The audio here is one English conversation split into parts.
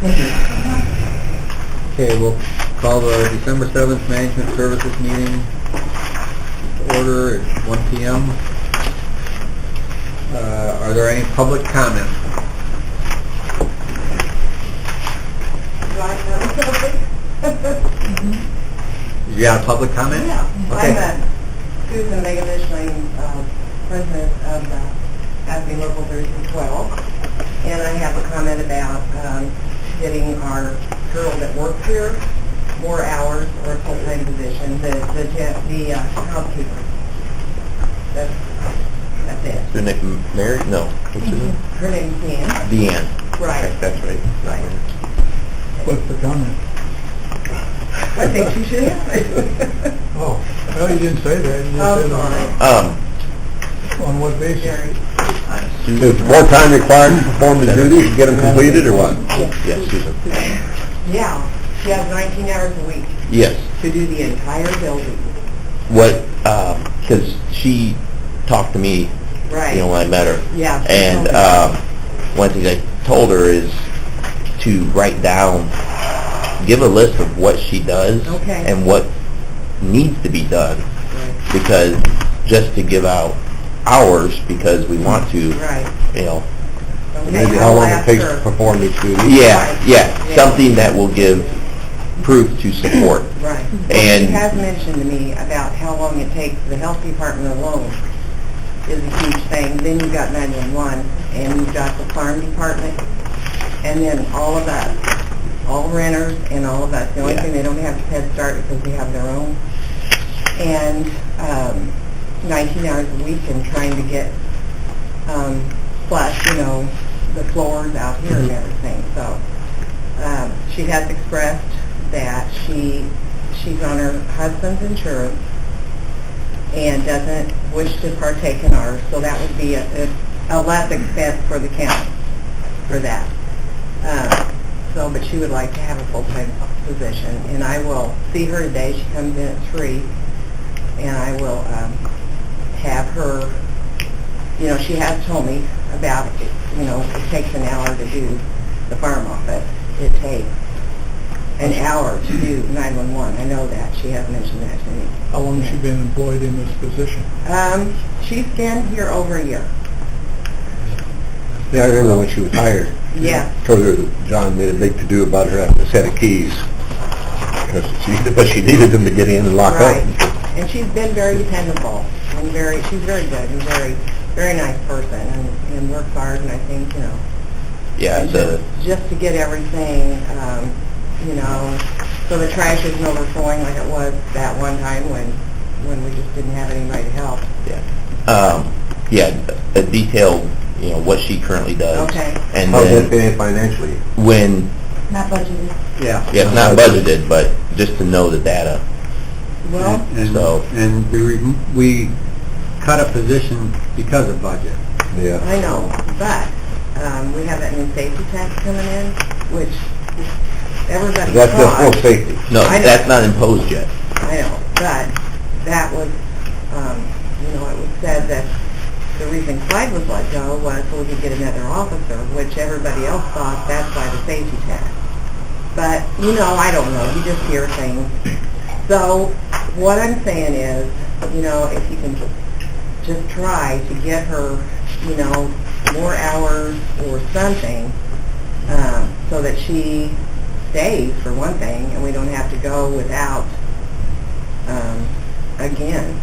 Okay, we'll call the December 7th Management Services meeting to order at 1 p.m. Are there any public comments? You got a public comment? Yeah. Okay. I'm Susan Megovich, I'm president of ASME Local 1312, and I have a comment about getting our girl that works here more hours or a full-time position, the housekeeper. That's it. Her name Mary? No. What's her name? Her name's Deanne. Deanne. Right. Okay, that's right. Right. What's the comment? I think she should have it. Oh, well, you didn't say that. You Oh, said sorry. on what basis? Jerry. Is more time required to perform the duties to get them completed, or what? Yes, Susan. Yeah, she has 19 hours a week Yes. to do the entire building. What, because she talked to me, Right. you know, when I met her. Yeah. she And told me. one thing I told her is to write down, give a list of what she does Okay. and what needs to be done. Right. Because just to give out hours because we want to, Right. you know. Okay, Maybe how I'll long it ask takes her. to perform each duty? Yeah, Right. yeah, Yeah. something that will give proof to support. Right. And- She has mentioned to me about how long it takes. The health department alone is a huge thing. Then you've got 911, and you've got the farm department, and then all of us, all renters and all of us. The only Yeah. thing they don't have is Head Start because they have their own. And 19 hours a week and trying to get, plus, you know, the floors out here and everything. So she has expressed that she's on her husband's insurance and doesn't wish to partake in ours, so that would be a less expense for the county for that. But she would like to have a full-time position, and I will see her today. She comes in at 3, and I will have her, you know, she has told me about it, you know, it takes an hour to do the farm office. It takes an hour to do 911. I know that. She has mentioned that to me. How long has she been employed in this position? She's been here over a year. Yeah, I remember when she was hired. Yeah. Told her that John made a big to-do about her having a set of keys. But she needed them to get in and lock Right. up. And she's been very dependable and she's very good and very nice person and works hard, and I think, you know, Yeah, just to get everything, you know, so the trash isn't overflowing like it was that one time when we just didn't have anybody to help. yeah, a detailed, you know, what she currently does. Okay. And How's that then paying financially? when, Not budgeted. Yeah. it's not budgeted, but just to know the data. Well, And we cut a position because of budget. Yeah. I know, but we have that new safety tax coming in, which everybody That's just thought. full safety. No, I know. that's not imposed yet. I know, but that was, you know, it was said that the reason Clyde was let go was so we could get another officer, which everybody else thought that's why the safety tax. But, you know, I don't know. You just hear things. So what I'm saying is, you know, if you can just try to get her, you know, more hours or something, so that she stays, for one thing, and we don't have to go without, again.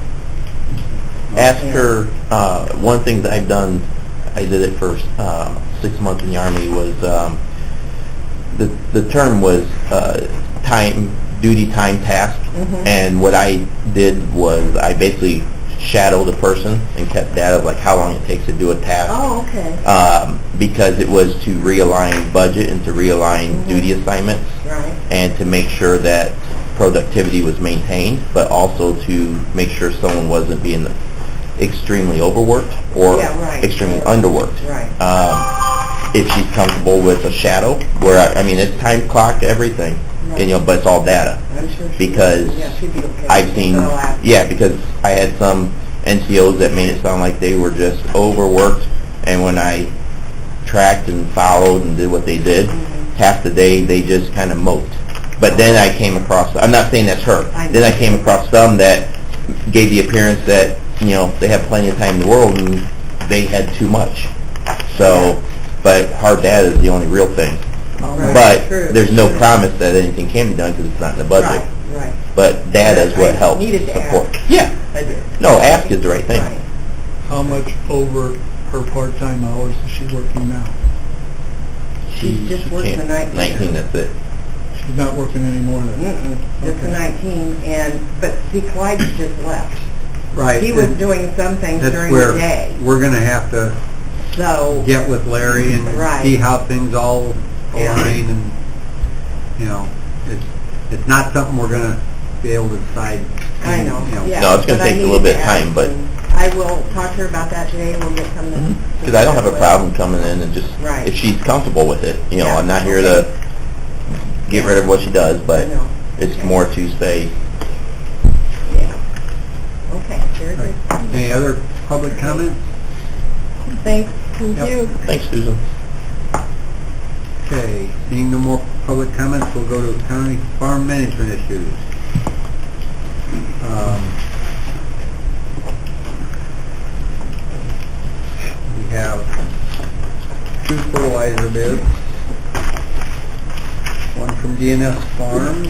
Ask her, one thing that I've done, I did it for 6 months in the Army, was, the term was duty time task, and what I did was I basically shadowed a person and kept data of like how long it takes to do a task. Oh, okay. Because it was to realign budget and to realign duty assignments, Right. and to make sure that productivity was maintained, but also to make sure someone wasn't being extremely overworked or Yeah, right. extremely underworked. Right. If she's comfortable with a shadow, where I mean it's time clocked, everything, Right. and, you know, but it's all data. I'm sure she Because yeah, she'd be okay. I've seen, So I'll ask. yeah, because I had some NCOs that made it sound like they were just overworked, and when I tracked and followed and did what they did, half the day they just kind of moped. But then I came across, I'm not saying that's her, I know. then I came across some that gave the appearance that, you know, they have plenty of time in the world and they had too much. So, but hard data is the only real thing. Right, But true, there's no true. promise that anything can be done because it's not in the budget. Right. But data is what I helps needed to support. ask. Yeah. I did. No, ask is the right thing. Right. How much over her part-time hours is she working now? She's just working the night. 19, that's it. She's not working anymore then? Just the Okay. 19, but see, Clyde just left. Right. He was and doing some things that's during where the day, We're gonna have to so, get with Larry and Right. see how things all Yeah. align and, you know, it's not something we're gonna be able to decide. I know, yeah. No, it's gonna but I take a little needed bit to of time, ask, but- and I will talk to her about that today, and we'll get something. Because I don't have a problem coming in and just, Right. if she's comfortable with it, you know, Yeah, I'm not here okay. to get rid of what she does, but I know. it's Okay. more to say, Yeah. Okay, very good. Any other public comments? Thanks, thank Yep. you. thanks, Susan. Okay, seeing no more public comments, we'll go to county farm management issues. We have 2 fertilizer bids. One from DNS Farms.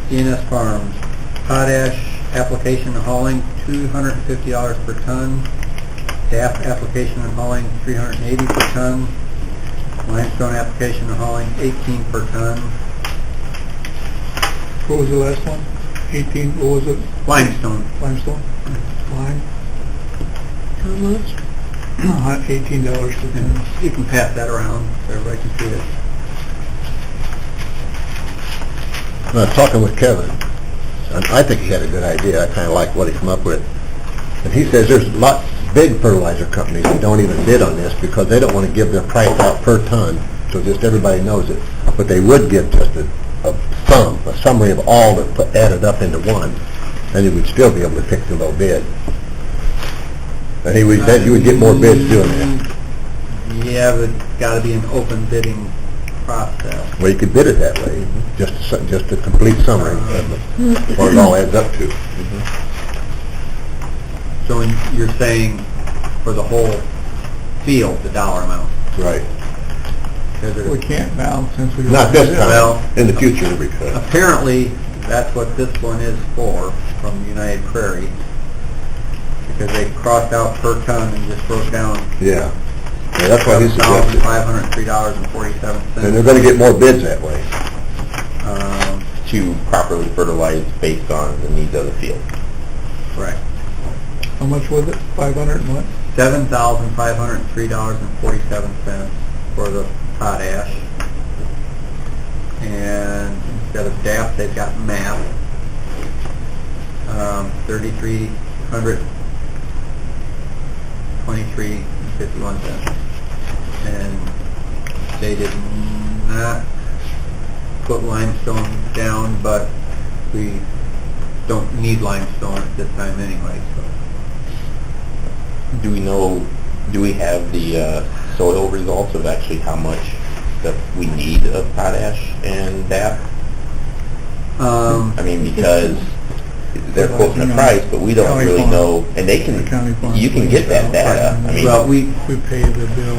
DNS Farms, potash application and hauling, $250 per ton. DAP application and hauling, $380 per ton. Limestone application and hauling, $18 per ton. What was the last one? 18, what was it? Limestone, Limestone? Lime? How much? $18 per ton. you can pass that around so everybody can see it. I was talking with Kevin, and I think he had a good idea. I kind of like what he come up with. And he says there's lots big fertilizer companies that don't even bid on this because they don't want to give their price out per ton, so just everybody knows it. But they would give just a summary of all that added up into one, and you would still be able to pick the low bid. And he said you would get more bids doing that. Yeah, but it's got to be an open bidding process. Well, you could bid it that way, just a complete summary of what it all adds up to. So you're saying for the whole field, the dollar amount? Right. We can't now, since we don't... Not this Well- time, in the future we could. Apparently, that's what this one is for, from United Prairie, because they crossed out per ton and just broke down Yeah. Yeah, that's what he suggested. $7,503.47. And they're gonna get more bids that way. To properly fertilize based on the needs of the field. Correct. How much was it? 500 and what? $7,503.47 for the potash. And instead of DAP, they've got MAP. $3,323.51. And they did not put limestone down, but we don't need limestone at this time anyway, so. Do we have the soil results of actually how much that we need of potash and DAP? I mean, because they're quoting a price, but we don't County really farm. know, and they can, County farm. you can get that data. I mean, Well, we We pay the bill,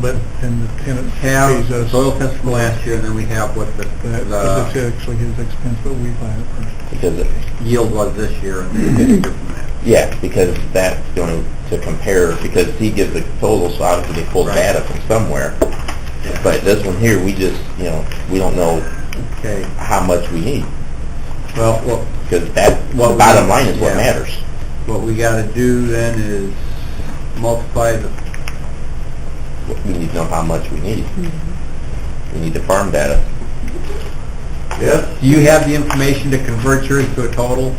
but and the tenant have pays us... soil test from last year, and then we have what Because it's the actually his expense, but we buy it first. because, yield was this year, and we get a year from that. yeah, because that's going to compare, because he gives the total, so obviously they pull Right. data from somewhere. Yeah. But this one here, we just, you know, we don't know Okay, how much we need, well, because that, Well, the bottom line is what yeah. matters. what we gotta do then is multiply the, We need to know how much we need. We need the farm data. Yes? do you have the information to convert yours to a total?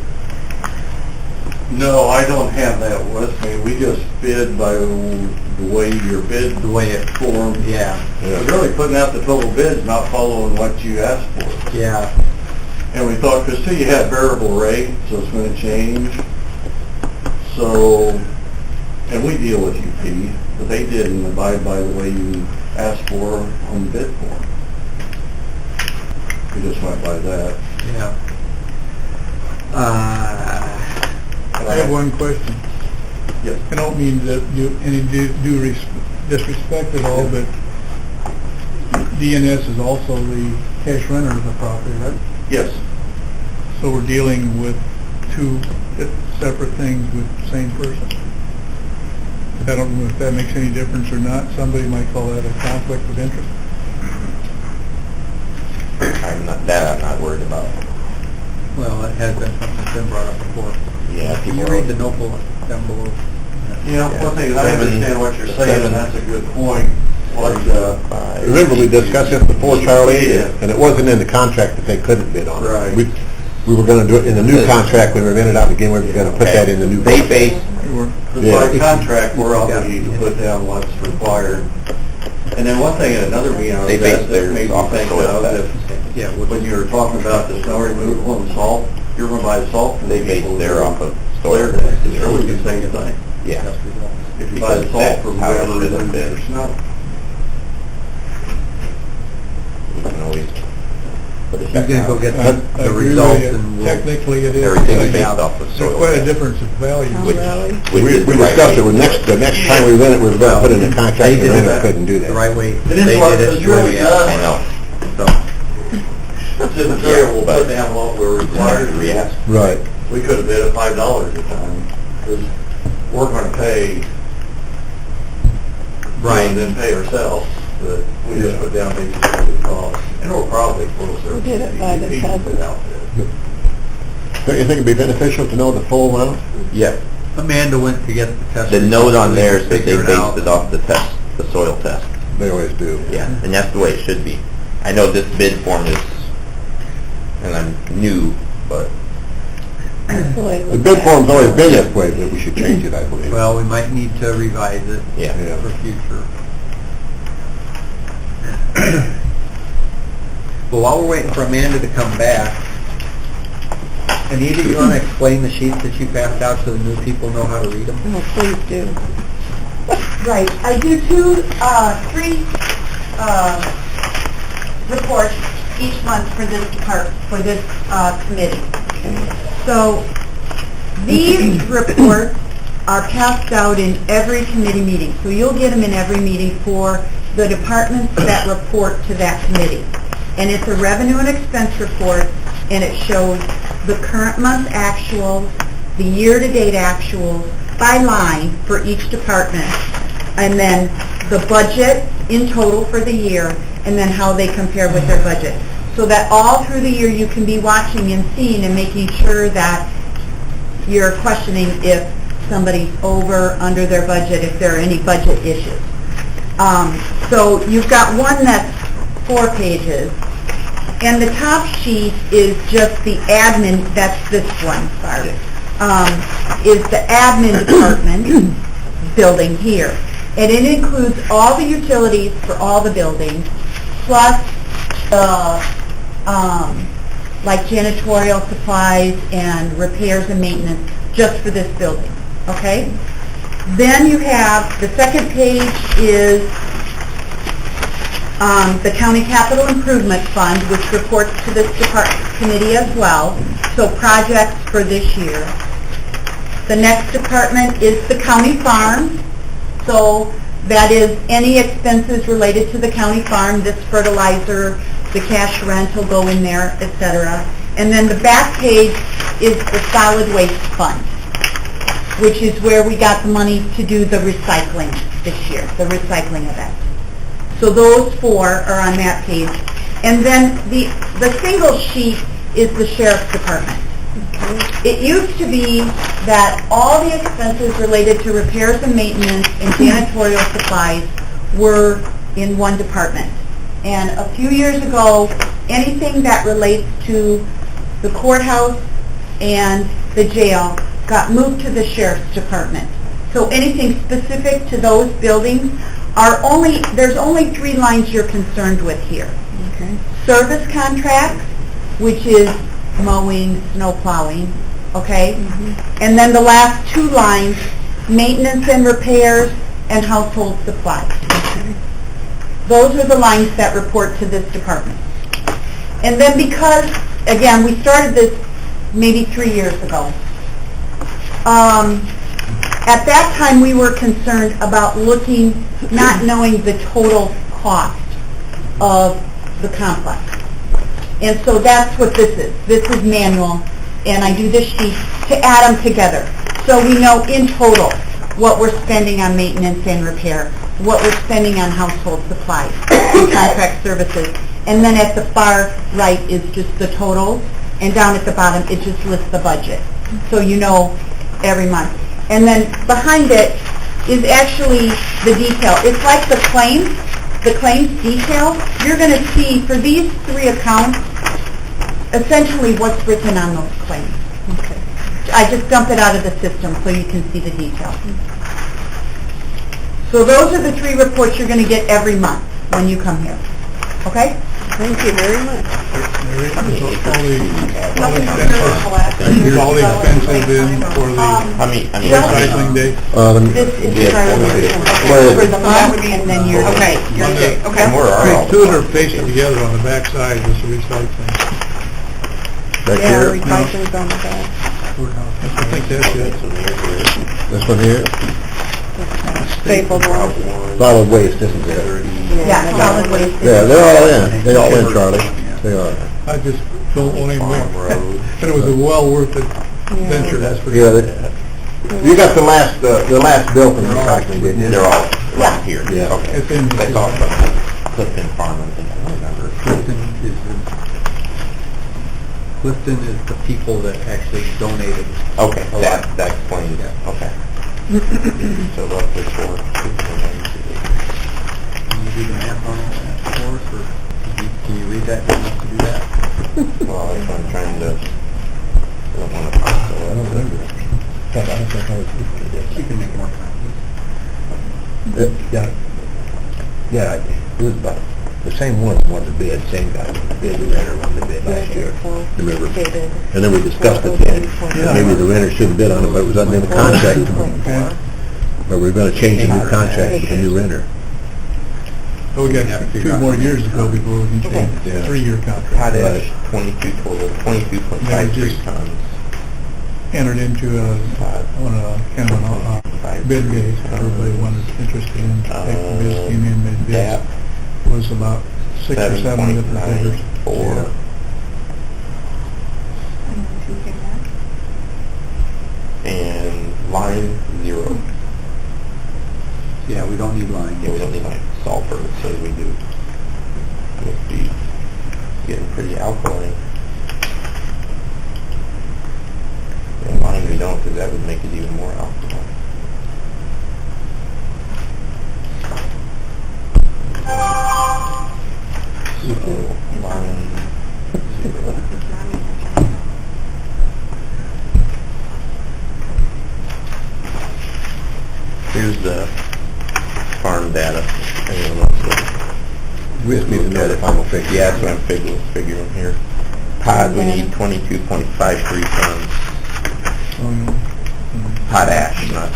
No, I don't have that with me. We just bid by the the way your bid the way it formed. Yeah, You're really putting out the total bids, not following what you asked for. yeah. And we thought, because see, you had variable rate, so it's going to change. So, and we deal with UP, but they didn't abide by the way you asked for on the bid form. We just went by that. Yeah. I have one question. Yes. I don't mean to do any disrespect at all, but DNS is also the cash renter of the property, right? Yes. So we're dealing with two separate things with the same person. I don't know if that makes any difference or not. Somebody might call that a conflict of interest. I'm not worried about. Well, it has been something that's been brought up before. Yeah, Can people you are- read the notebook down below? Yeah, one thing, I understand what you're saying, Seven. and that's a good point. What, Five, Remember, we discussed this before, Charlie, and it wasn't in the contract that they couldn't bid on it. Right. We were gonna do it in the new contract, when we rented out again, we were gonna put that in the new. They base, by contract, we're obligated to put down what's required. And then one thing, another being on They base that theirs made me off the think soil of, test. Yeah, when you were talking about the snow removal and salt, you're going to buy the salt from the they base people. their off of Clear soil. test, it's really the same thing. Yeah. If you buy the Because salt from that's how it whoever should have removes been. your snow. We can always put it She's back gonna go out. get I the agree results with you. and we'll... Technically, it is. Everything is based off of There's soil. quite a test. difference in value. Which We is the right discussed it, way. the next time we rent it, we were gonna put in the They contract, did the renter it couldn't do the that. right way. It is They what did it's the way really we done. I know. So, It's in the material, we'll put down what we're required to Yeah. react. Right. We could have bid at $5 a ton, because we're going to pay, right. and then pay ourselves, but we just put down basically the cost. And we'll probably closer. We did it by the dozen. Don't you think it'd be beneficial to know the full amount? Yeah. Amanda went to get the test. The note on there says they Figure it out. based it off the test, the soil test. They always do. Yeah, and that's the way it should be. I know this bid form is, and I'm new, but The bid form's always been this way, but we should change it, I believe. Well, we might need to revise it yeah. Yeah. for future. Well, while we're waiting for Amanda to come back, Anita, you want to explain the sheets that you passed out so the new people know how to read them? Oh, please do. Right, I do three reports each month for this committee. So these reports are passed out in every committee meeting. So you'll get them in every meeting for the departments that report to that committee. And it's a revenue and expense report, and it shows the current month actuals, the year-to-date actuals by line for each department, and then the budget in total for the year, and then how they compare with their budget. So that all through the year you can be watching and seeing and making sure that you're questioning if somebody's over, under their budget, if there are any budget issues. So you've got one that's 4 pages, and the top sheet is just the admin, that's this one, sorry, is the admin department building here. And it includes all the utilities for all the buildings, plus the, like janitorial supplies and repairs and maintenance just for this building, okay? Then you have, the second page is the County Capital Improvement Fund, which reports to this committee as well, so projects for this year. The next department is the county farm, so that is any expenses related to the county farm, this fertilizer, the cash rent will go in there, etc. And then the back page is the solid waste fund, which is where we got the money to do the recycling this year, the recycling event. So those 4 are on that page. And then the single sheet is the sheriff's department. It used to be that all the expenses related to repairs and maintenance and janitorial supplies were in one department. And a few years ago, anything that relates to the courthouse and the jail got moved to the sheriff's department. So anything specific to those buildings there's only 3 lines you're concerned with here. Okay. Service contracts, which is mowing, snow plowing, okay? And then the last 2 lines, maintenance and repairs and household supplies. Those are the lines that report to this department. And then because, again, we started this maybe 3 years ago, at that time we were concerned about not knowing the total cost of the complex. And so that's what this is. This is manual, and I do this sheet to add them together. So we know in total what we're spending on maintenance and repair, what we're spending on household supplies, and contract services. And then at the far right is just the totals, and down at the bottom it just lists the budget. So you know every month. And then behind it is actually the detail. It's like the claims detail. You're going to see for these 3 accounts, essentially what's written on those claims. Okay. I just dump it out of the system so you can see the detail. So those are the 3 reports you're going to get every month when you come here. Okay? Thank you very much. All the expenses in for the How many, recycling day? This is for the month, and then you're... Okay, you're okay. Okay. And where are all? 2 that are pasted together on the back side is the recycling. Back Yeah, here, recycling's on the back. I think that's it. this one here, Stapled one. solid waste, this is it. Yeah, solid waste. Yeah, they're all in, they all in, Charlie, they are. I just don't want him to, but it was a well worth it venture, that's for Yeah, sure. you got the last bill from recycling, didn't you? They're all around here. Yeah. Okay. It's in That's here. all from Clifton Farm, I think I remember. Clifton is the people that actually donated. Okay, A lot. that explains it. Yeah. Okay. So roughly 4. Can you do the math on all that for us, or can you read that, enough to do that? Well, that's what I'm trying to, I don't want to talk so I don't remember. You can make more copies. Yeah, it was about, the same one won the bid, same guy won the bid, the renter won the bid last year, remember? And then we discussed it then, that maybe the renter shouldn't bid on it, but it was under the contract. But we're gonna change the new contract with the new renter. So we got 2 more years to go before we can change Yeah. the 3-year contract. Potash, 22 total, 22.53 tons. Entered into a kind of a bid days, everybody wanted, interested in, bids came in, made DAP, bids. Was about 6 or 7 different bidders. 7.94. And line 0. Yeah, we don't need line. Yeah, we don't need like sulfur, so we do. Must be getting pretty alkaline. And line we don't, because that would make it even more alkaline. So, line 0. Here's the farm data. We just need to know the final figure. Yeah, that's what I'm figuring here. Pod, we need 22.53 tons. Potash, not.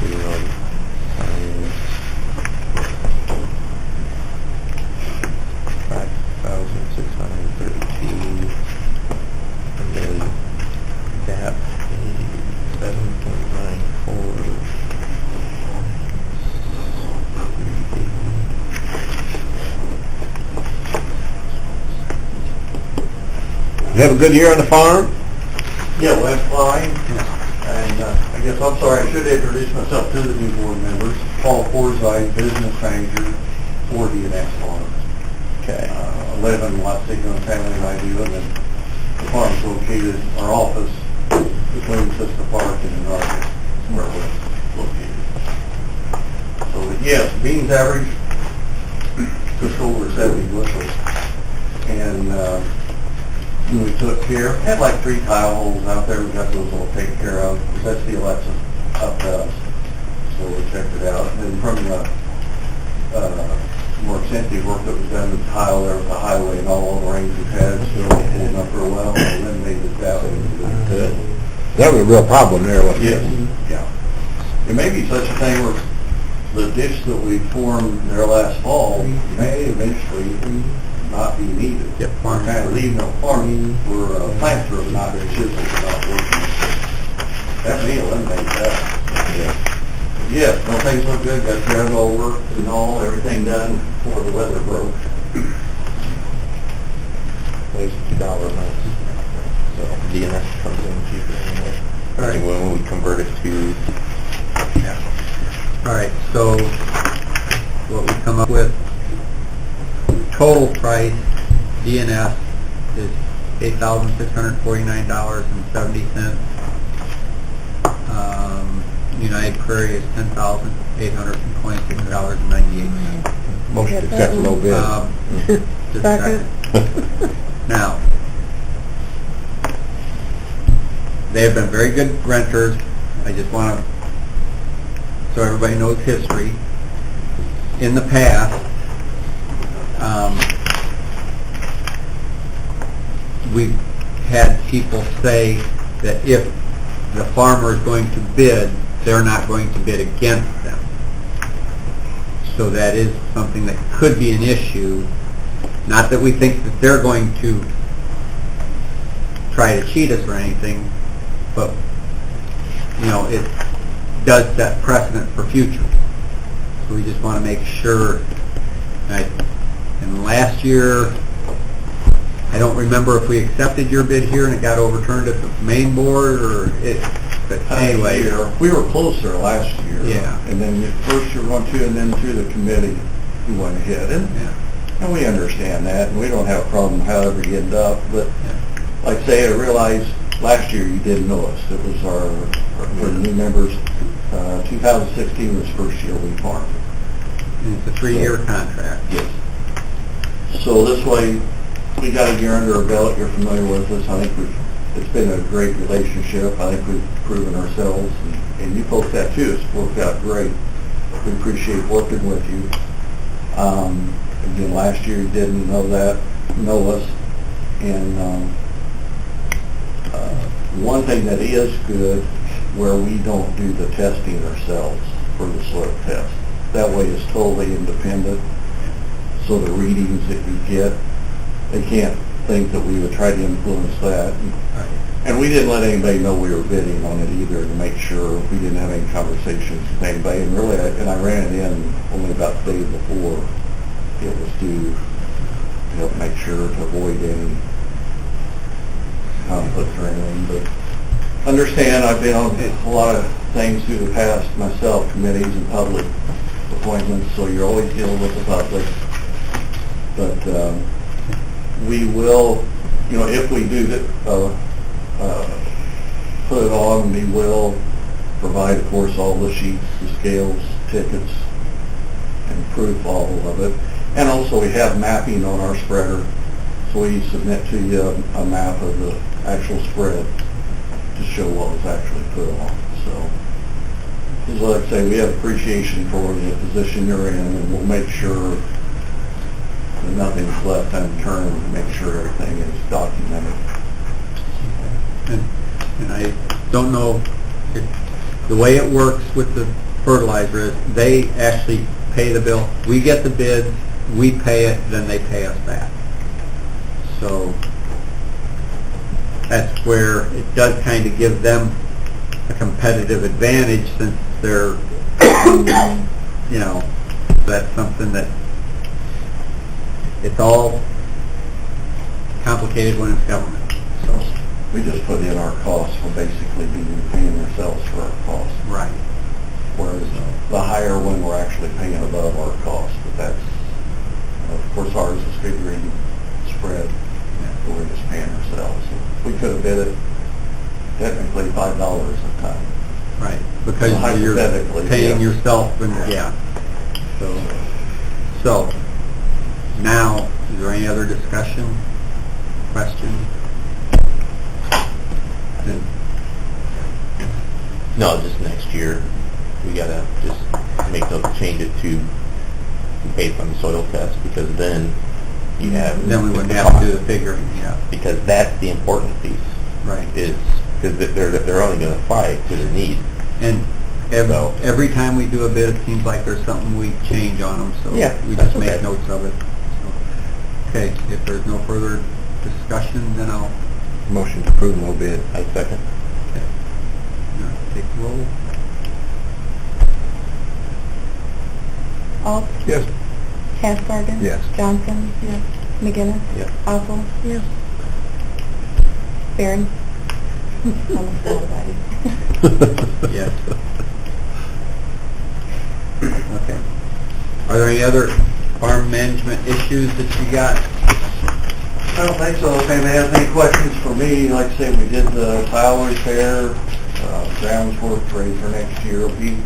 We run 5,632. And then DAP, 7.94. You have a good year on the farm? Yeah, went fine. And I guess, I'm sorry, I should introduce myself to the new board members. Paul Forsythe, business manager for DNX Farm. Okay. 11 Watsego Family and I do, and then the farm's located, our office between Sister Park and Narcus, where we're located. So, yes, beans average just over 70 bushels. And we took care, had like 3 tile holes out there, we got those all taken care of. That's the Alexis up to us. So we checked it out. And from the more extensive work that was done with tile there with the highway and all the rains we've had, still holding up real well, and eliminated that. Good. That was a real problem there, wasn't it? Yes, yeah. It may be such a thing where the ditch that we formed there last fall may eventually not be needed. Yep. We're kind of leaving a farm where plants are not, chiseled not working. That may eliminate that. Yes, no, things look good, got the all work and all, everything done before the weather broke. There's $2 amounts. So DNS comes in cheaper anyway. All right. When we convert it to, All right, so what we come up with, total price, DNS is $8,649.70. United Prairie is $10,826.98. Motion to accept low bid. Just a second. Now, they have been very good renters. I just want to, so everybody knows history. In the past, we've had people say that if the farmer is going to bid, they're not going to bid against them. So that is something that could be an issue. Not that we think that they're going to try to cheat us or anything, but, you know, it does set precedent for future. So we just want to make sure. And last year, I don't remember if we accepted your bid here and it got overturned at the main board, or it, but anyway. We were closer last year. Yeah. And then the first year went to, and then through the committee, we went ahead. And we understand that, and we don't have a problem however you end up, but like I say, I realized last year you didn't know us. It was for the new members, 2016 was first year we farmed. And it's a 3-year contract. Yes. So this way, we got a year under our belt, you're familiar with us. I think it's been a great relationship. I think we've proven ourselves, and you folks have too. It's worked out great. We appreciate working with you. Again, last year you didn't know us, and one thing that is good, where we don't do the testing ourselves for the soil test. That way it's totally independent, so the readings that you get, they can't think that we would try to influence that. And we didn't let anybody know we were bidding on it either, to make sure we didn't have any conversations with anybody. And really, I ran it in only about the day before it was due, to help make sure to avoid any conflicts or anything. But understand, I've been on a lot of things through the past myself, committees and public appointments, so you're always dealing with the public. But we will, you know, if we do put it on, we will provide, of course, all the sheets, the scales, tickets, and proof all of it. And also we have mapping on our spreader, so we submit to you a map of the actual spread to show what was actually put on. So, as like I say, we have appreciation for the position you're in, and we'll make sure that nothing's left unturned to make sure everything is documented. And I don't know if the way it works with the fertilizer is they actually pay the bill. We get the bids, we pay it, then they pay us back. So that's where it does kind of give them a competitive advantage, since they're, you know, that's something that, it's all complicated when it's government. So We just put in our costs, we're basically paying ourselves for our costs. right. Whereas the higher one, we're actually paying above our cost, but that's, of course, ours is figuring spread, but we're just paying ourselves. We could have bid it technically $5 a ton. Right, because you're Hypothetically, paying yeah. yourself, and So now, is there any other discussion, question? No, just next year. We gotta just change it to based on the soil test, because then you have... Then we wouldn't have to do the figuring, yeah. Because that's the important piece, Right. is, because they're only gonna apply to the need. And every time we do a bid, it seems like there's something we change on them, so Yeah, we that's just make okay. notes of it. So, okay, if there's no further discussion, then I'll Motion to approve no bid. I second. take the roll. Alt, Yes. Kasbargen? Yes. Johnson? Yes. McGinnis? Yes. Oswald? Yes. Barron? Almost everybody. Yes. Okay. Are there any other farm management issues that you got? I don't think so. If anybody has any questions for me, like I say, we did the tile repair, grounds work ready for next year. We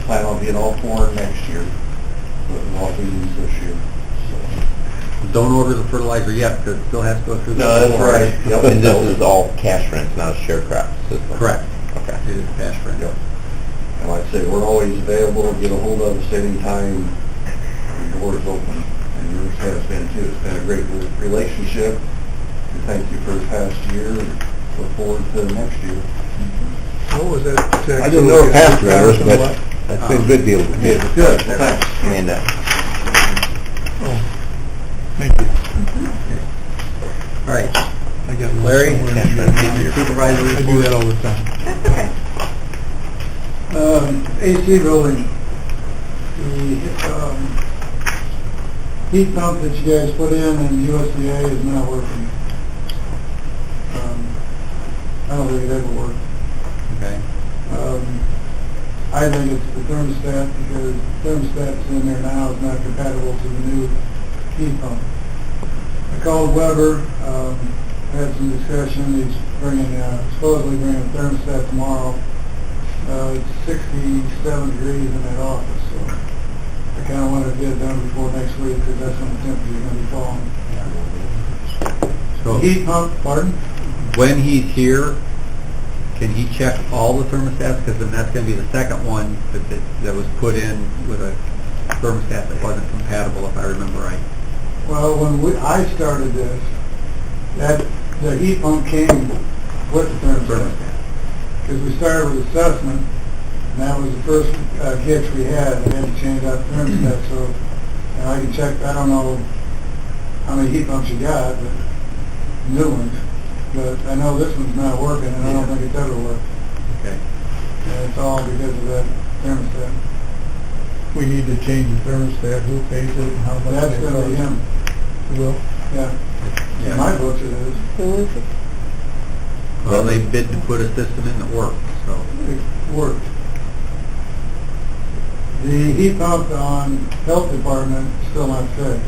plan on being all pouring next year, but we'll all be used this year. So. Don't order the fertilizer yet, because it still has to go through the... No, that's right. Yep. And this is all cash rent, not a sharecrop system? Correct. Okay. It is cash rent. Yep. And like I say, we're always available, get a hold of us anytime, the door is open. And yours has been too. It's been a great relationship. And thank you for the past year, and look forward to next year. What was that? I didn't know it passed ours, but that's been a good deal with bid. Good, well, thanks. And, Oh, thank you. All right. I got one Larry, somewhere. supervisor I do report. that all the time. That's okay. AC building, the heat pump that you guys put in USDA is not working. I don't think it ever worked. Okay. I think it's the thermostat, because the thermostat that's in there now is not compatible to the new heat pump. I called Weber, had some discussion. He's supposedly bringing a thermostat tomorrow. It's 67 degrees in that office, so I kind of wanted to get it done before next week, because that's when the temperature is going to be falling. So Heat pump, pardon? when he's here, can he check all the thermostats? Because then that's going to be the second one that was put in with a thermostat that wasn't compatible, if I remember right. Well, when I started this, the heat pump came with the thermostat. Because we started with assessment, and that was the first hitch we had. I had to change out the thermostat, so I can check, I don't know how many heat pumps you got, but new ones. But I know this one's not working, and I don't think it's ever worked. Okay. And it's all because of that thermostat. We need to change the thermostat, who pays it and how much? That's it going to be costs. him, Will? yeah. In my books it is. Who is it? Well, they bid to put a system in that worked, so. It worked. The heat pump on health department is still not fixed.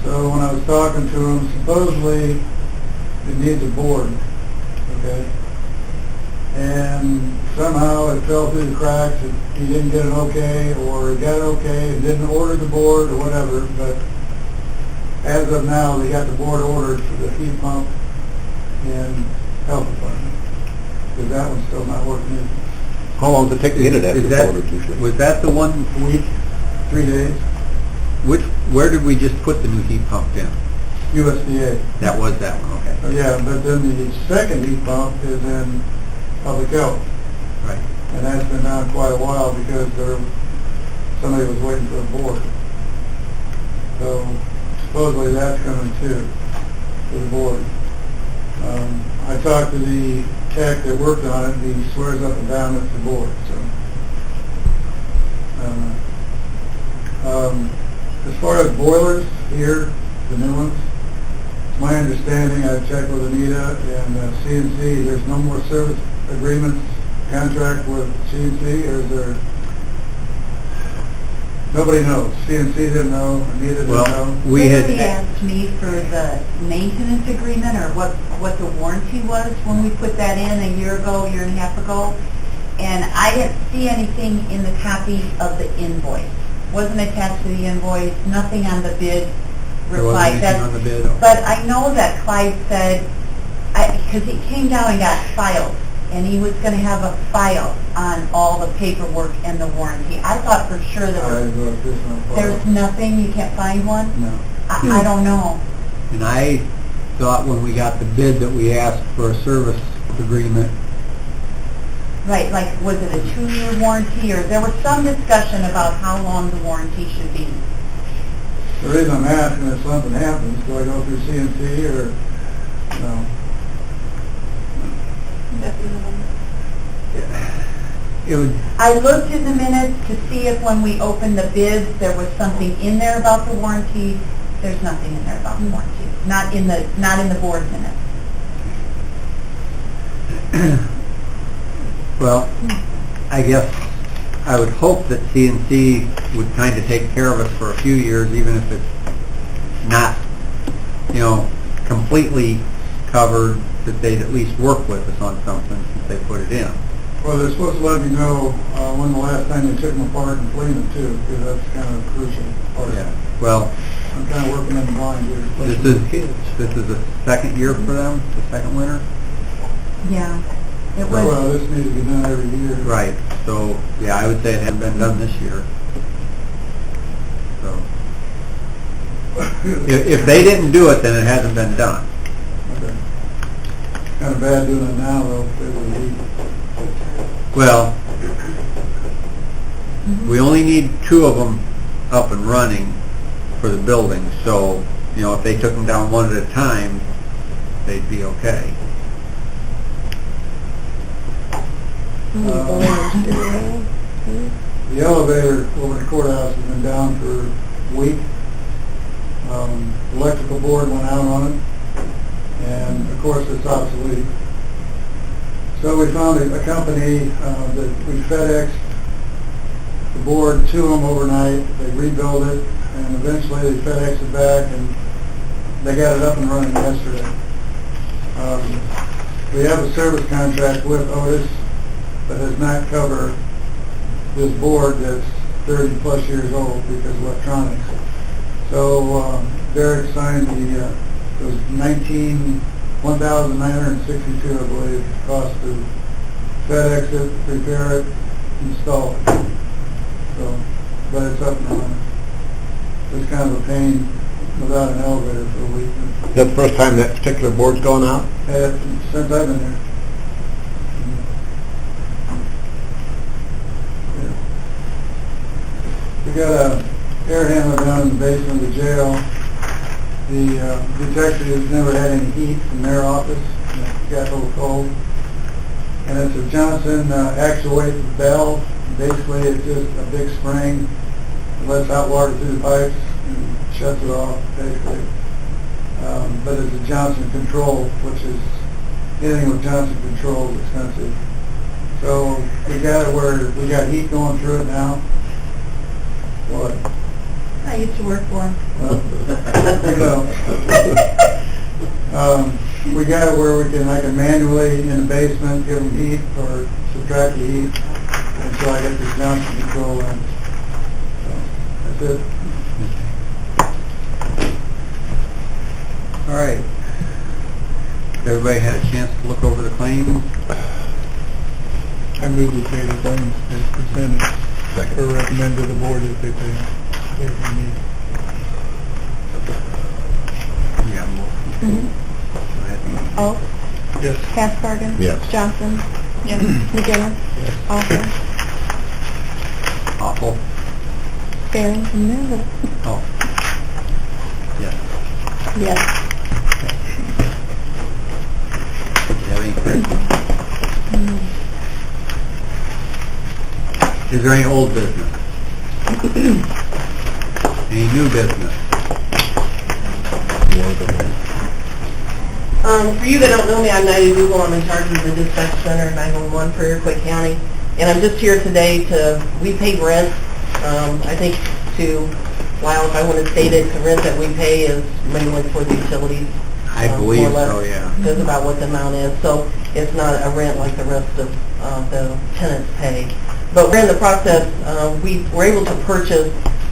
So when I was talking to him, supposedly it needs a board, okay? And somehow it fell through the cracks, he didn't get an okay, or he got okay and didn't order the board or whatever, but as of now, they got the board ordered for the heat pump in health department, because that one's still not working either. How long does it take to get it Is after that- ordered usually? Was that the one, A week, 3 days, where did we just put the new heat pump in? USDA. That was that one, okay. Oh, yeah, but then the second heat pump is in public health, Right. and that's been down quite a while because somebody was waiting for a board. So supposedly that's coming too, to the board. I talked to the tech that worked on it, and he swears up and down it's the board, so. I don't know. As far as boilers here, the new ones, my understanding, I've checked with Anita and CNC, there's no more service agreements, contract with CNC, or is there? Nobody knows. CNC didn't know, Anita didn't Well, know. we Somebody had, asked me for the maintenance agreement, or what the warranty was when we put that in a year and a half ago, and I didn't see anything in the copy of the invoice. Wasn't attached to the invoice, nothing on the bid there wasn't reply. anything on the bid? But I know that Clyde said, because he came down and got filed, and he was gonna have a file on all the paperwork and the warranty. I thought for sure there I was, wrote this on file. there's nothing, you can't find one? No. I don't know. And I thought when we got the bid that we asked for a service agreement. Right, like, was it a 2-year warranty, or there was some discussion about how long the warranty should be? The reason I'm asking if something happens, do I go through CNC or, no? It would, I looked in the minutes to see if when we opened the bids, there was something in there about the warranty. There's nothing in there about the warranty, not in the board minutes. well, I guess I would hope that CNC would kind of take care of us for a few years, even if it's not, completely covered, that they'd at least work with us on something since they put it in. Well, they're supposed to let me know when the last time they took them apart and cleaned them too, because that's kind of a crucial part. Yeah. Well, I'm kind of working in the blind here. this is the second year for them, the second winter? Yeah, it Well, was, this needs to be done every year. Right, so, yeah, I would say it hadn't been done this year. So, if they didn't do it, then it hasn't been done. Okay. Kind of bad doing it now, though, if it would be. Well, we only need 2 of them up and running for the building, so, if they took them down one at a time, they'd be okay. The elevator over the courthouse has been down for a week. Electrical board went out on it, and of course it's obsolete. So we found a company that we FedExed the board to them overnight. They rebuilt it, and eventually they FedExed it back, and they got it up and running yesterday. We have a service contract with Otis that does not cover this board that's 30 plus years old because of electronics. So Derek signed it was $1,962, I believe, cost to FedEx it, repair it, install it. So, but it's up and running. It's kind of a pain without an elevator for a week. Is that the first time that particular board's gone out? Since I've been here. We got a air handler down in the basement of the jail. The detectives never had any heat in their office. It got a little cold. And it's a Johnson actuated valve. Basically, it's just a big spring that lets hot water through the pipes and shuts it off, basically. But it's a Johnson control, which is, anything with Johnson control is expensive. So we got it where we got heat going through it now. What? I used to work for him. We got it where I can manually in the basement give them heat or subtract the heat until I get this Johnson control in. So that's it. All right. Everybody had a chance to look over the claims? I move we pay the claims as presented, or recommend to the board that they pay as they need. Yeah. Go ahead. Oak, Yes. Cascarden. Yes. Johnson. Yes. McGinnis. Alter. Awful. Barrington. No. Oh. Yes. Yes. Do you have any questions? Is there any old business? Any new business? For you that don't know me, I'm Nadia Google. I'm in charge of the dispatch center at 911 for Iroquois County. And I'm just here today we pay rent. I think Lyle, if I want to state it, the rent that we pay is mainly for the utilities. I believe so, yeah. That's about what the amount is. So it's not a rent like the rest of the tenants pay. But we're in the process, we were able to purchase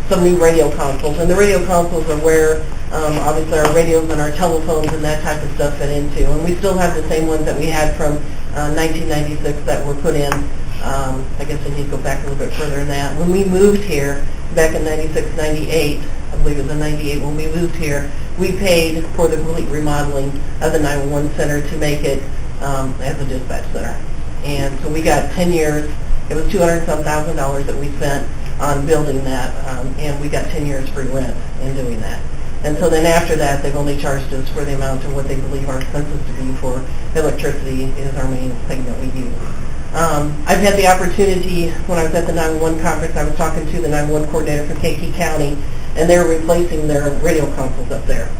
some new radio consoles. And the radio consoles are where Obviously, our radios and our telephones and that type of stuff fit into. And we still have the same ones that we had from 1996 that were put in. I guess I need to go back a little bit further than that. When we moved here, back in 96, 98, I believe it was in 98 when we moved here, we paid for the complete remodeling of the 911 center to make it as a dispatch center. And so we got 10 years. It was $200,000 that we spent on building that, and we got 10 years free rent in doing that. And so then after that, they've only charged us for the amount of what they believe our expenses to be for electricity is our main thing that we use. I've had the opportunity, when I was at the 911 conference, I was talking to the 911 coordinator for Kankakee County, and they're replacing their radio consoles up there.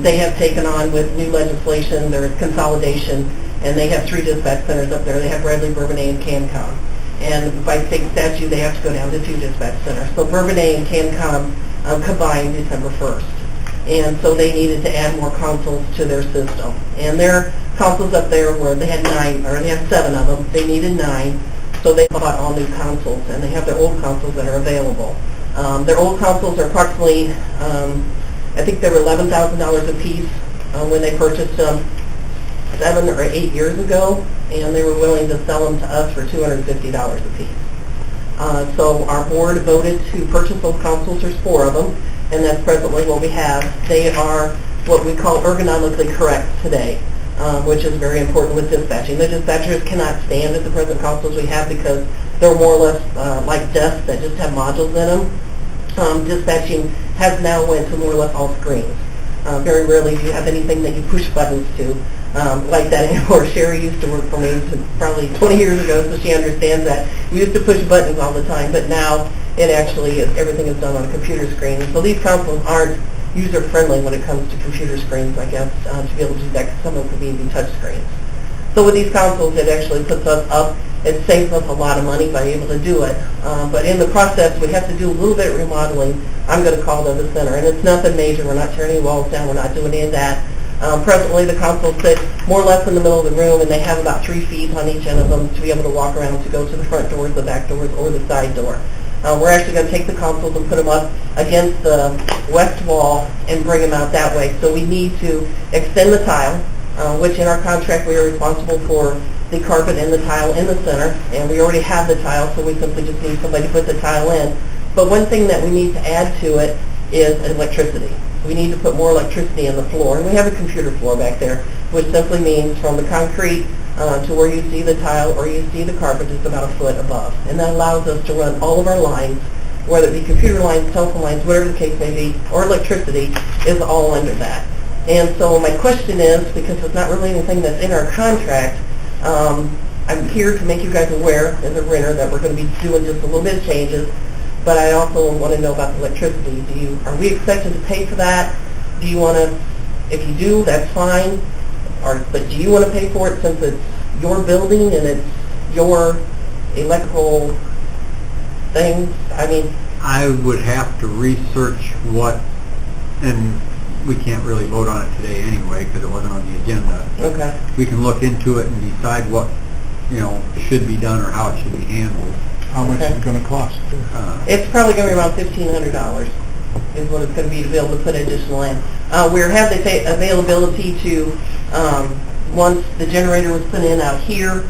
They have taken on with new legislation, there is consolidation, and they have 3 dispatch centers up there. They have Bradley, Bourbonnais, and CanCom. And by state statute, they have to go down to 2 dispatch centers. So Bourbonnais and CanCom combined December 1st. And so they needed to add more consoles to their system. And their consoles up there were, they had 7 of them. They needed 9. So they bought all new consoles, and they have their old consoles that are available. Their old consoles are approximately, I think they were $11,000 a piece when they purchased them 7 or 8 years ago, and they were willing to sell them to us for $250 a piece. So our board voted to purchase those consoles. There's 4 of them, and that's presently what we have. They are what we call ergonomically correct today, which is very important with dispatching. The dispatchers cannot stand at the present consoles we have because they're more or less like desks that just have modules in them. Dispatching has now went to more or less all screens. Very rarely do you have anything that you push buttons to like that anymore. Sherry used to work for me probably 20 years ago, so she understands that. We used to push buttons all the time, but now it actually is, everything is done on a computer screen. So these consoles aren't user-friendly when it comes to computer screens, I guess, to be able to do that, because some of them could be even touch screens. So with these consoles, it actually puts us up. It saves us a lot of money by able to do it. But in the process, we have to do a little bit of remodeling. I'm going to call it the center. And it's nothing major. We're not tearing any walls down. We're not doing any of that. Presently, the consoles sit more or less in the middle of the room, and they have about 3 feet on each end of them to be able to walk around to go to the front doors, the back doors, or the side door. We're actually going to take the consoles and put them up against the west wall and bring them out that way. So we need to extend the tile, which in our contract we are responsible for the carpet and the tile in the center, and we already have the tile, so we simply just need somebody to put the tile in. But one thing that we need to add to it is electricity. We need to put more electricity in the floor, and we have a computer floor back there, which simply means from the concrete to where you see the tile or you see the carpet is about 1 foot above. And that allows us to run all of our lines, whether it be computer lines, telephone lines, whatever the case may be, or electricity, is all under that. And so my question is, because it's not really anything that's in our contract, I'm here to make you guys aware as a renter that we're going to be doing just a little bit of changes, but I also want to know about the electricity. Are we expected to pay for that? Do you want to, if you do, that's fine, but do you want to pay for it since it's your building and it's your electrical thing? I mean, I would have to research what, and we can't really vote on it today anyway because it wasn't on the agenda. okay. We can look into it and decide what, should be done or how it should be handled. How much is it going to cost? It's probably going to be around $1,500 is what it's going to be to be able to put additional in. We have the availability to, once the generator was put in out here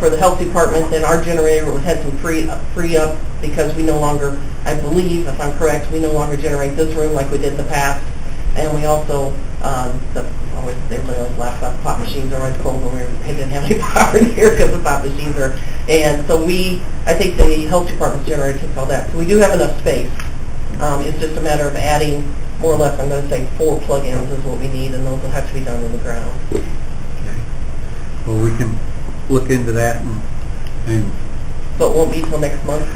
for the health department, then our generator had some free up because we no longer, I believe, if I'm correct, we no longer generate this room like we did in the past. And we also, everybody always laughs about the pop machines are always cold when we didn't have any power in here because the pop machines are, and so I think the health department's generator takes all that. So we do have enough space. It's just a matter of adding, more or less, I'm going to say 4 plug-ins is what we need, and those will have to be done in the ground. Okay. Well, we can look into that and So it won't be till next month?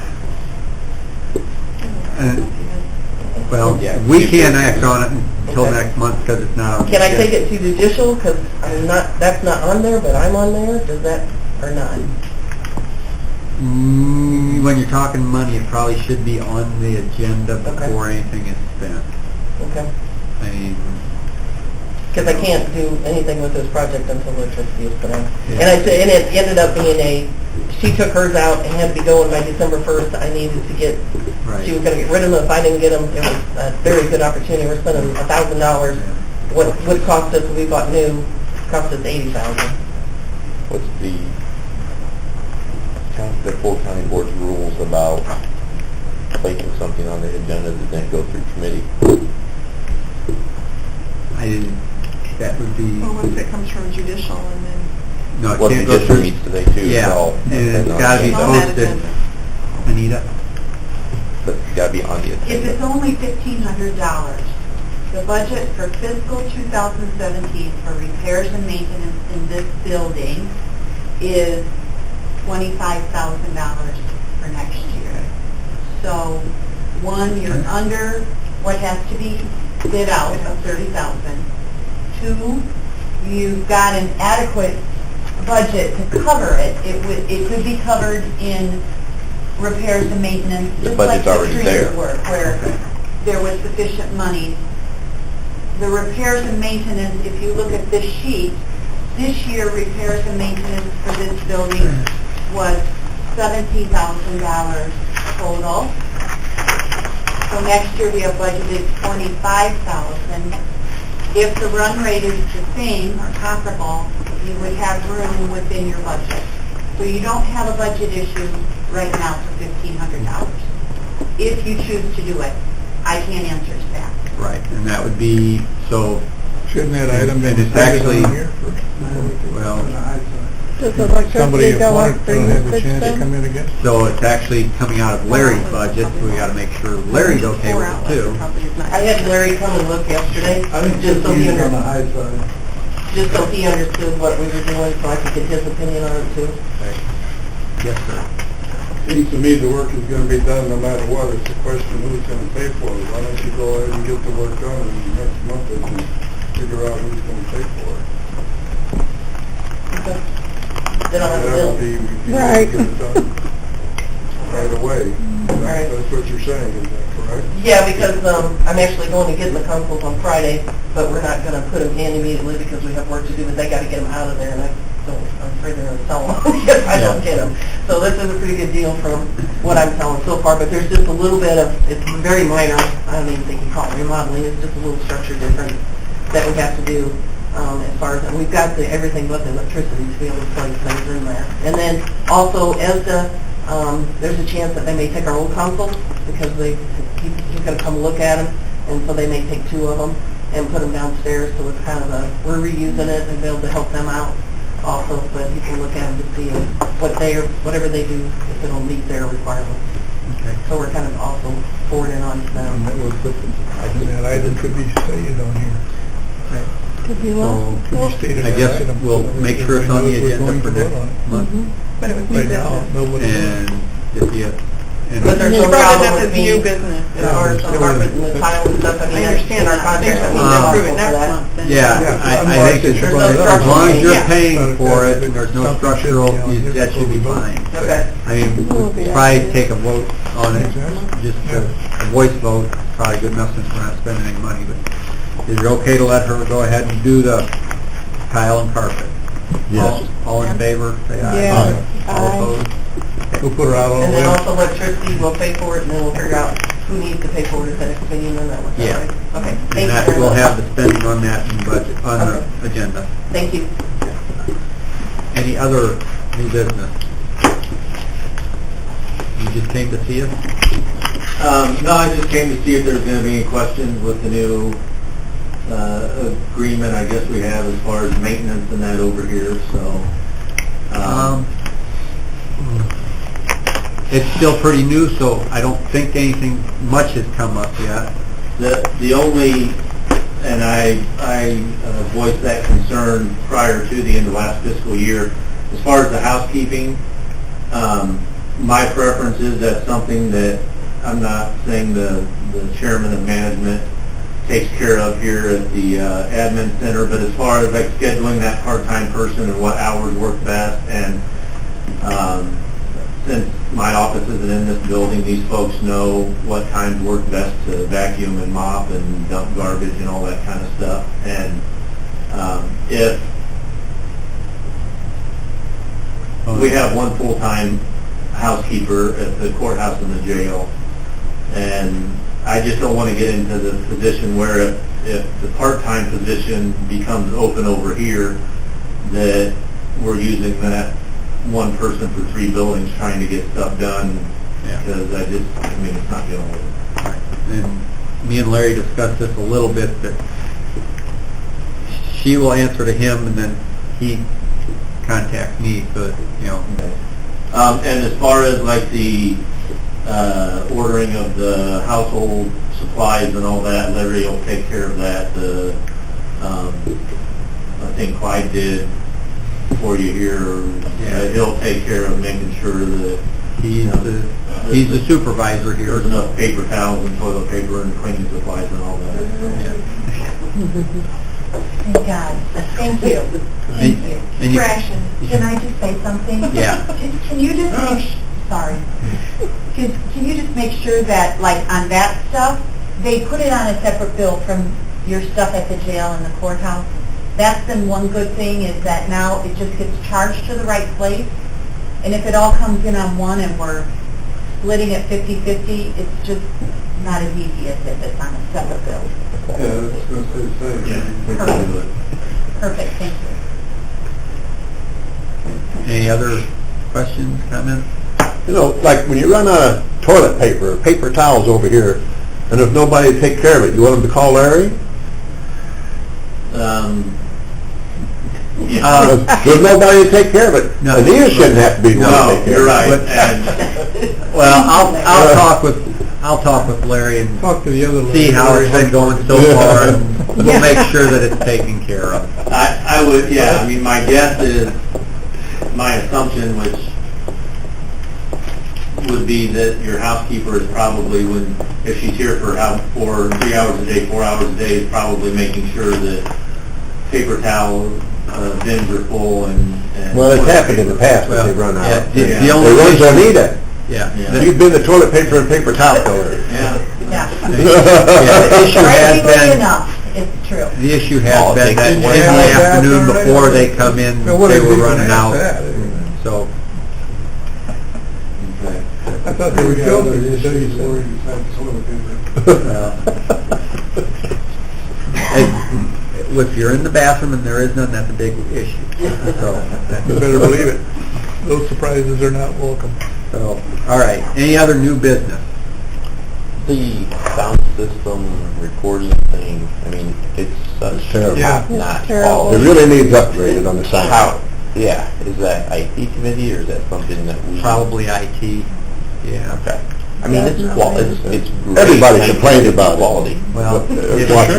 well, Yeah. we can't act on it until next month because it's not on the Can I agenda. take it to judicial? Because that's not on there, but I'm on there? Does that, or not? When you're talking money, it probably should be on the agenda before anything is spent. Okay. I mean, Because I can't do anything with this project until electricity is put in. Yeah. And it ended up being she took hers out and had to be going by December 1st. I needed to get Right. She was gonna get rid of them if I didn't get them. It was a very good opportunity. We're spending $1,000. What would cost us if we bought new, cost us $80,000. What's the full county board's rules about placing something on the agenda that then go through committee? I didn't, that would be, Well, once it comes from judicial and then... no, it Well, can't go judicial through. meets today too, Yeah, so. and it's gotta be On that posted. agenda. Anita? But it's gotta be on the If agenda. it's only $1,500, the budget for fiscal 2017 for repairs and maintenance in this building is $25,000 for next year. So, one, you're under what has to be bid out of $30,000. Two, you've got an adequate budget to cover it. It could be covered in repairs and maintenance, The just like budget's already the there. street work, where there was sufficient money. The repairs and maintenance, if you look at this sheet, this year repairs and maintenance for this building was $17,000 total. So next year we have budgeted $25,000. If the run rate is the same or comparable, you would have room within your budget. So you don't have a budget issue right now for $1,500. If you choose to do it, I can't answer to that. Right, and that would be, so, Shouldn't that item be And it's decided actually- on here first? well, On the high side. Does the Somebody electricity go up appointed, for don't have a usage chance to come then? in again? so it's actually coming out of Larry's budget, so we gotta make sure Larry's okay with it too. I had Larry come and look yesterday, I think just so he it's on the understood, high side. just so he understood what we were doing, so I could get his opinion on it too. Yes, sir. Seems to me the work is gonna be done no matter what, it's a question of who's gonna pay for it. Why don't you go ahead and get the work done, and next month they can figure out who's gonna pay for it. Then I'll have to That bill. would be, we can Right. get it done right away. Right. That's what you're saying, is that correct? Yeah, because I'm actually going to get the consoles on Friday, but we're not gonna put them in immediately because we have work to do, but they gotta get them out of there, and I'm afraid they're gonna sell them if I don't get them. So this is a pretty good deal from what I'm selling so far, but there's just a little bit of, it's very minor, I don't even think you call it remodeling, it's just a little structure difference that we have to do as far as, and we've got everything but the electricity to be able to place things in there. And then also, ESDA, there's a chance that they may take our old consoles because he's going to come look at them, and so they may take 2 of them and put them downstairs. So it's kind of we're reusing it and be able to help them out also, but he can look at them to see whatever they do, if it'll meet their requirements. Okay. So we're kind of also forwarding on to them. And that item could be stated on here. Could be So, well. Could be stated I on guess item we'll so make that sure it's on the everybody knows agenda for we're going next to vote on it. month. But it was new Right now, business. nobody knows. And if you, and But there's You no brought it problem up with as me. new business. As far as the carpet and the tile and stuff, I mean, I understand our contract, that we Um, have Approve it for next that. month then. yeah, I think There's that no as long as structural you're change. paying for it and there's no Something should structural, be on here that should be before we vote. fine. Okay. I mean, We'll be we'll probably happy. take a vote on it, just a voice vote, probably good enough since we're not spending any money, but is it okay to let her go ahead and do the tile and carpet? Yes. All in favor, say aye. Yeah. All Aye. opposed? We'll put her out all the And way. then also electricity, we'll pay for it, and then we'll figure out who needs to pay for it, is that opinion on that one? Yeah. Okay, thank And you that, very we'll much. have the spending on that in budget, on Okay. the agenda. Thank you. Any other new business? You just came to see us? No, I just came to see if there's going to be any questions with the new agreement, I guess we have as far as maintenance and that over here, so. It's still pretty new, so I don't think anything much has come up yet. The only, and I voiced that concern prior to the end of last fiscal year, as far as the housekeeping, my preference is that's something that, I'm not saying the chairman of management takes care of here at the admin center, but as far as like scheduling that part-time person and what hours work best, and since my office isn't in this building, these folks know what times work best to vacuum and mop and dump garbage and all that kind of stuff. And if we have one full-time housekeeper at the courthouse and the jail, And I just don't want to get into the position where if the part-time position becomes open over here, that we're using that one person for 3 buildings trying to get stuff done, Yeah. because I mean, it's not going to work. And me and Larry discussed this a little bit, that she will answer to him, and then he contacts me, so that, you know. And as far as like the ordering of the household supplies and all that, Larry will take care of that. I think Clyde did for you here. Yeah. He'll take care of making sure that He's the supervisor here. there's enough paper towels and toilet paper and cleaning supplies and all that. Yeah. Thank God. Thank you. Thank you. And you- Ration, can I just say something? Yeah. Can you just make, sorry. Can you just make sure that, like, on that stuff, they put it on a separate bill from your stuff at the jail and the courthouse? That's been one good thing, is that now it just gets charged to the right place. And if it all comes in on one and we're splitting it 50/50, it's just not as easy as if it's on a separate bill. Yeah, that's what I was going to say. We can do it. Perfect, thank you. Any other questions, comments? You know, like when you run out of toilet paper, or paper towels over here, and there's nobody to take care of it, you want them to call Larry? Yeah. There's nobody to take care of it. No. Anita shouldn't have to be the one to No, take care you're of right. it. And Well, I'll talk with Larry and Talk to the other. see how it's been going so far, and we'll Yeah. make sure that it's taken care of. I would, yeah, I mean, my guess is, my assumption, which would be that your housekeeper is probably, if she's here for 3 hours a day, 4 hours a day, is probably making sure that paper towel bins are full and... Well, it's happened in the past that they run Yeah, out. the Yeah. only They run issue- to Anita. Yeah. Yeah. You've been the toilet paper and paper towel filler. Yeah. Yeah. Yeah, the issue has Rightly been, enough, it's true. the issue Oh, has been they that in can- the Yeah, afternoon that's before right. they come in, Now, what they if were we running can out. ask that? So, I thought they were We got filthy. other issues where you have toilet paper. if you're in the bathroom and there is none, that's a big issue. So, You better believe it. Those surprises are not welcome. So, all right, any other new business? The sound system recording thing, I mean, it's such terrible. Yeah. not It quality. really needs upgraded on the sound. How, yeah, is that IT committee or is that something that we? Probably IT, yeah. Okay. I mean, it's it's great. Everybody I think complained it's about it. quality. Well, Watch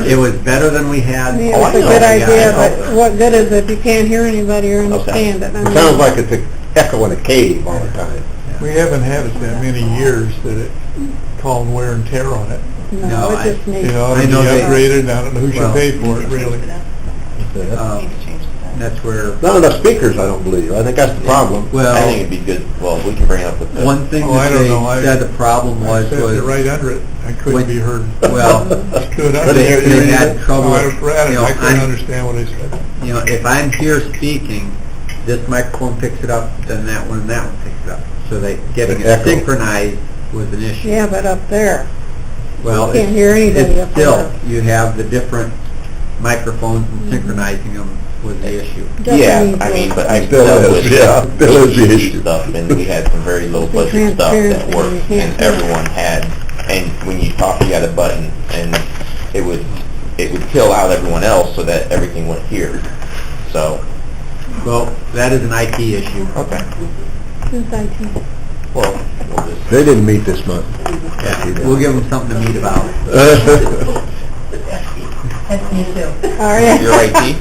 it was better than we had. I mean, Oh, I it's a know. good Yeah, idea, I know. but what good is it if you can't hear anybody or understand it? I It mean, sounds like it's an echo in a cave all the time. We haven't had it that many years that it called wear and tear on it. No, No, I- it just needs. It ought I to be know they- upgraded, and I don't know who Well- should pay for it, really. That's where, Not enough speakers, I don't believe. I think that's the problem. I think well, it'd be good, well, we can bring it up with the. one thing Oh, I that don't they know. I- said the problem I was, sat there right under it. I when- couldn't be heard. well, Could I? they had trouble, I read it. you know, I couldn't I'm- understand what they said. you know, if I'm here speaking, this microphone picks it up, then that one and that one picks it up. So that getting The it echo. synchronized was an issue. Yeah, but up there, Well, you can't it's- hear anybody it's up still, there. you have the different microphones and synchronizing them was the issue. Definitely Yeah, needs I mean, work. but I Still dealt is, with yeah, still is the issue. stuff, and we had some very low budget stuff that transparency, worked, you can't and tell. everyone had, and when you talk, you got a button, and it would kill out everyone else so that everything went here. So, Well, that is an IT issue. okay, Who's IT? well, we'll just. They didn't meet this month. Yeah, we'll give them something to meet about. That's me too. All right. You're IT?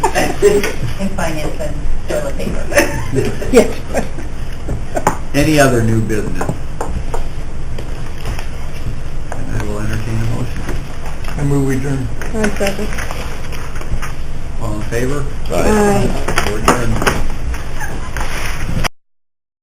In finance and toilet paper. Yes. Any other new business? And I will entertain a motion. I move we adjourn. 1 second. All in favor? Aye. We're adjourned.